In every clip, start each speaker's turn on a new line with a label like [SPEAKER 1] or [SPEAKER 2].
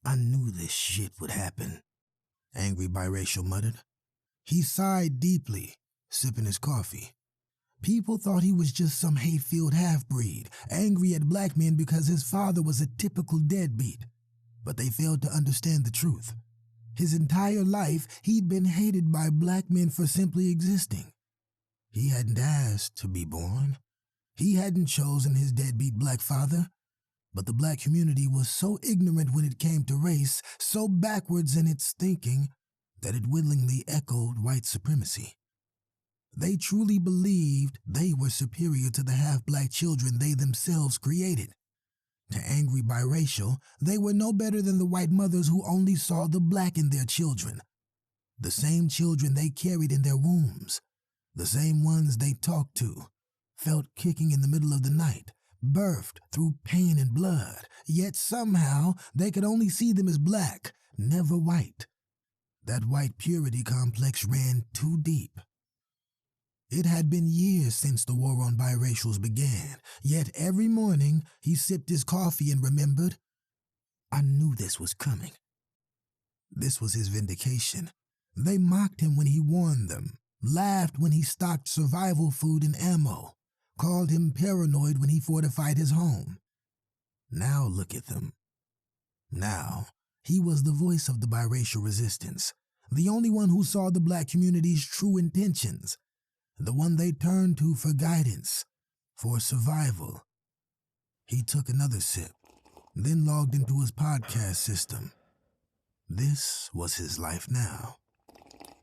[SPEAKER 1] I knew this shit would happen, Angry Biracial muttered. He sighed deeply, sipping his coffee. People thought he was just some hate-filled half-breed, angry at black men because his father was a typical deadbeat. But they failed to understand the truth. His entire life, he'd been hated by black men for simply existing. He hadn't asked to be born. He hadn't chosen his deadbeat black father. But the black community was so ignorant when it came to race, so backwards in its thinking, that it willingly echoed white supremacy. They truly believed they were superior to the half-black children they themselves created. To Angry Biracial, they were no better than the white mothers who only saw the black in their children. The same children they carried in their wombs. The same ones they talked to, felt kicking in the middle of the night, birthed through pain and blood, yet somehow they could only see them as black, never white. That white purity complex ran too deep. It had been years since the war on biracials began, yet every morning he sipped his coffee and remembered, I knew this was coming. This was his vindication. They mocked him when he warned them, laughed when he stocked survival food and ammo, called him paranoid when he fortified his home. Now look at them. Now, he was the voice of the biracial resistance, the only one who saw the black community's true intentions, the one they turned to for guidance, for survival. He took another sip, then logged into his podcast system. This was his life now.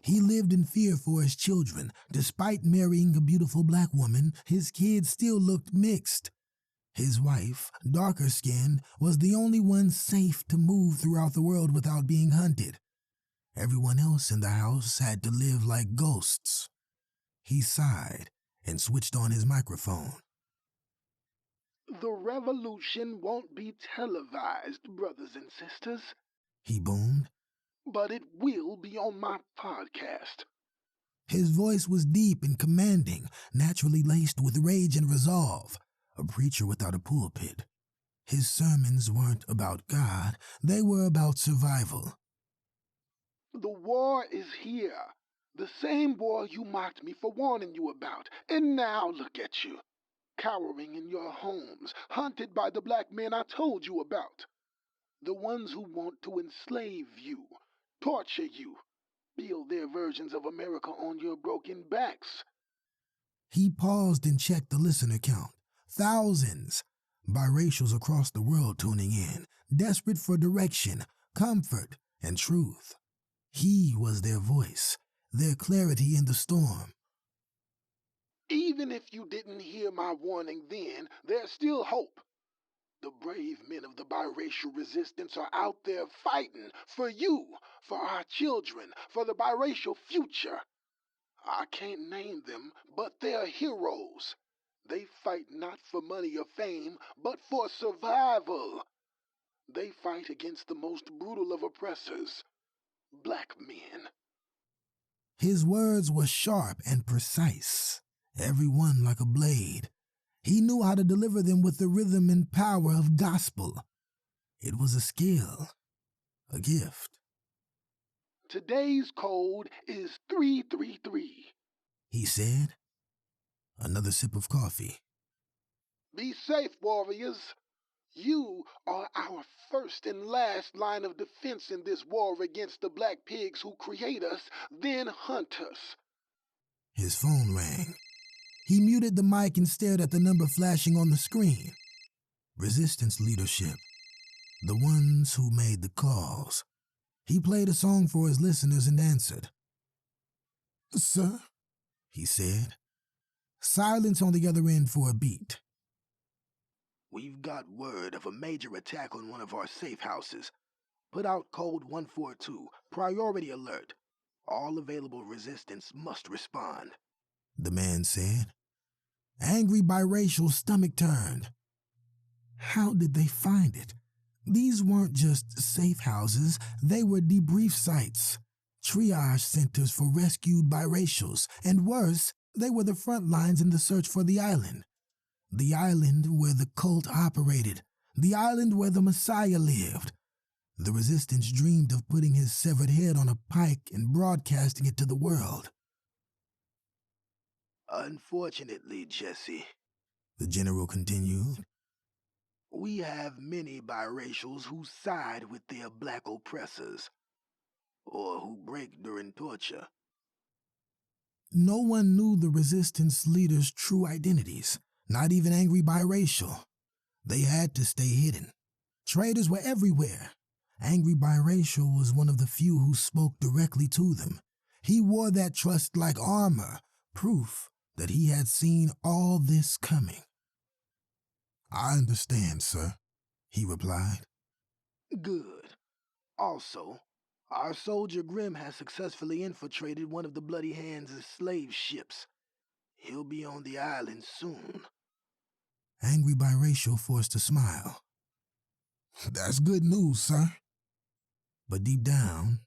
[SPEAKER 1] He lived in fear for his children. Despite marrying a beautiful black woman, his kids still looked mixed. His wife, darker skinned, was the only one safe to move throughout the world without being hunted. Everyone else in the house had to live like ghosts. He sighed and switched on his microphone.
[SPEAKER 2] The revolution won't be televised, brothers and sisters,
[SPEAKER 1] he boomed.
[SPEAKER 2] But it will be on my podcast.
[SPEAKER 1] His voice was deep and commanding, naturally laced with rage and resolve, a preacher without a pulpit. His sermons weren't about God, they were about survival.
[SPEAKER 2] The war is here. The same war you mocked me for warning you about. And now look at you, cowering in your homes, hunted by the black men I told you about. The ones who want to enslave you, torture you, build their versions of America on your broken backs.
[SPEAKER 1] He paused and checked the listener count. Thousands. Biracials across the world tuning in, desperate for direction, comfort, and truth. He was their voice, their clarity in the storm.
[SPEAKER 2] Even if you didn't hear my warning then, there's still hope. The brave men of the biracial resistance are out there fighting for you, for our children, for the biracial future. I can't name them, but they're heroes. They fight not for money or fame, but for survival. They fight against the most brutal of oppressors, black men.
[SPEAKER 1] His words were sharp and precise, every one like a blade. He knew how to deliver them with the rhythm and power of gospel. It was a skill, a gift.
[SPEAKER 2] Today's code is 333,
[SPEAKER 1] he said. Another sip of coffee.
[SPEAKER 2] Be safe, warriors. You are our first and last line of defense in this war against the black pigs who create us, then hunt us.
[SPEAKER 1] His phone rang. He muted the mic and stared at the number flashing on the screen. Resistance leadership. The ones who made the calls. He played a song for his listeners and answered. Sir, he said. Silence on the other end for a beat.
[SPEAKER 2] We've got word of a major attack on one of our safe houses. Put out code 142, priority alert. All available resistance must respond,
[SPEAKER 1] the man said. Angry Biracial's stomach turned. How did they find it? These weren't just safe houses, they were debrief sites, triage centers for rescued biracials, and worse, they were the front lines in the search for the island. The island where the cult operated, the island where the Messiah lived, The resistance dreamed of putting his severed head on a pike and broadcasting it to the world.
[SPEAKER 2] Unfortunately, Jesse,
[SPEAKER 1] the general continued,
[SPEAKER 2] we have many biracials who side with their black oppressors, or who break during torture.
[SPEAKER 1] No one knew the resistance leaders' true identities, not even Angry Biracial. They had to stay hidden. Traitors were everywhere. Angry Biracial was one of the few who spoke directly to them. He wore that trust like armor, proof that he had seen all this coming. I understand, sir, he replied.
[SPEAKER 2] Good. Also, our soldier Grim has successfully infiltrated one of the Bloody Hands' slave ships. He'll be on the island soon.
[SPEAKER 1] Angry Biracial forced a smile. That's good news, sir. But deep down,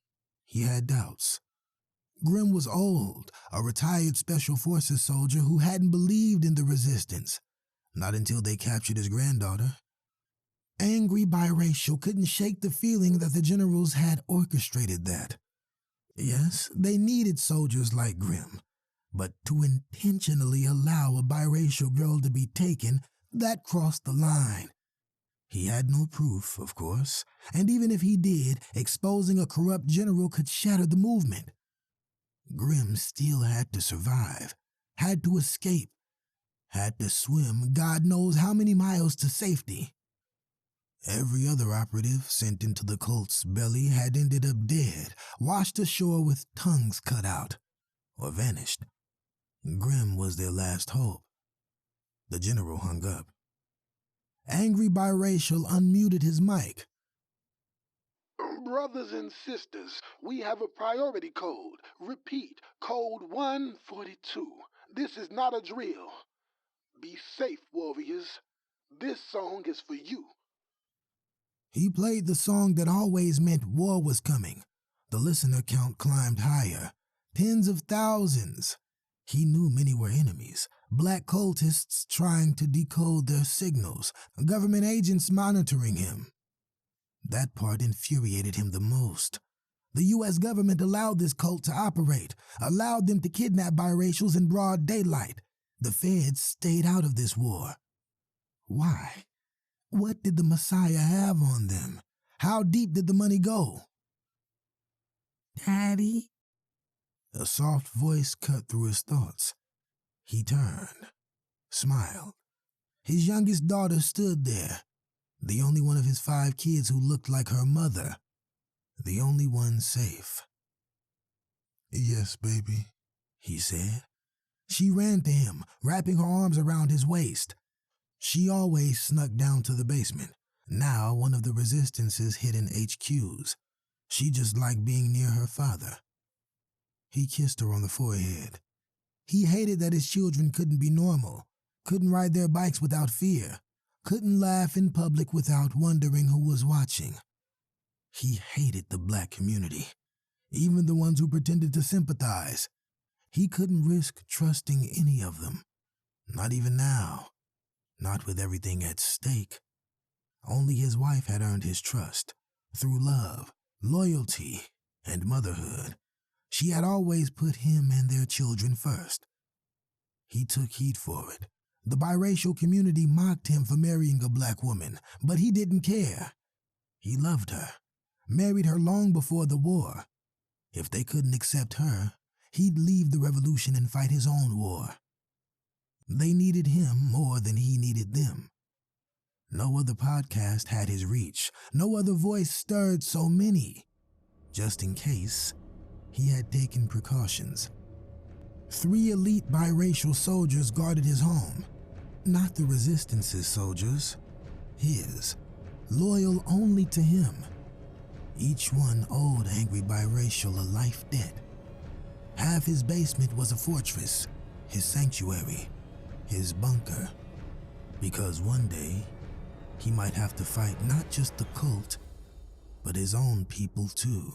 [SPEAKER 1] he had doubts. Grim was old, a retired Special Forces soldier who hadn't believed in the resistance, not until they captured his granddaughter. Angry Biracial couldn't shake the feeling that the generals had orchestrated that. Yes, they needed soldiers like Grim, but to intentionally allow a biracial girl to be taken, that crossed the line. He had no proof, of course, and even if he did, exposing a corrupt general could shatter the movement. Grim still had to survive, had to escape, had to swim God knows how many miles to safety. Every other operative sent into the cult's belly had ended up dead, washed ashore with tongues cut out, or vanished. Grim was their last hope. The general hung up. Angry Biracial unmuted his mic.
[SPEAKER 2] Brothers and sisters, we have a priority code. Repeat, code 142. This is not a drill. Be safe, warriors. This song is for you.
[SPEAKER 1] He played the song that always meant war was coming. The listener count climbed higher. Tens of thousands. He knew many were enemies. Black cultists trying to decode their signals. Government agents monitoring him. That part infuriated him the most. The U.S. government allowed this cult to operate, allowed them to kidnap biracials in broad daylight. The feds stayed out of this war. Why? What did the Messiah have on them? How deep did the money go? Daddy? A soft voice cut through his thoughts. He turned, smiled. His youngest daughter stood there, the only one of his 5 kids who looked like her mother, the only one safe. Yes, baby, he said. She ran to him, wrapping her arms around his waist. She always snuck down to the basement, now one of the Resistance's hidden HQs. She just liked being near her father. He kissed her on the forehead. He hated that his children couldn't be normal, couldn't ride their bikes without fear, couldn't laugh in public without wondering who was watching. He hated the black community, even the ones who pretended to sympathize. He couldn't risk trusting any of them, not even now, not with everything at stake. Only his wife had earned his trust, through love, loyalty, and motherhood. She had always put him and their children first. He took heat for it. The biracial community mocked him for marrying a black woman, but he didn't care. He loved her, married her long before the war. If they couldn't accept her, he'd leave the revolution and fight his own war. They needed him more than he needed them. No other podcast had his reach. No other voice stirred so many. Just in case, he had taken precautions. 3 elite biracial soldiers guarded his home. Not the Resistance's soldiers. His. Loyal only to him. Each one owed Angry Biracial a life debt. Half his basement was a fortress, his sanctuary, his bunker. Because one day, he might have to fight not just the cult, but his own people too.